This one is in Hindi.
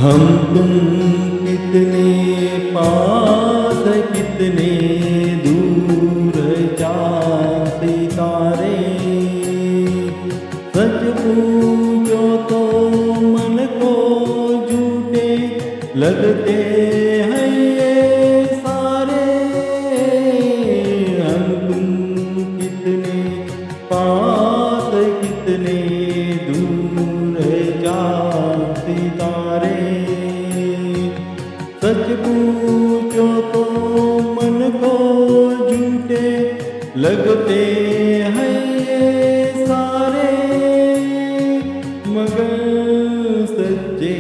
हम तुम कितने पास कितने दूर चांद सितारे। सच पूछो तो मन को झूठे लगते हैं ये सारे। हम तुम कितने पास कितने दूर चांद सितारे। सच पूछो तो मन को झूठे लगते हैं ये सारे, मगर सच्चे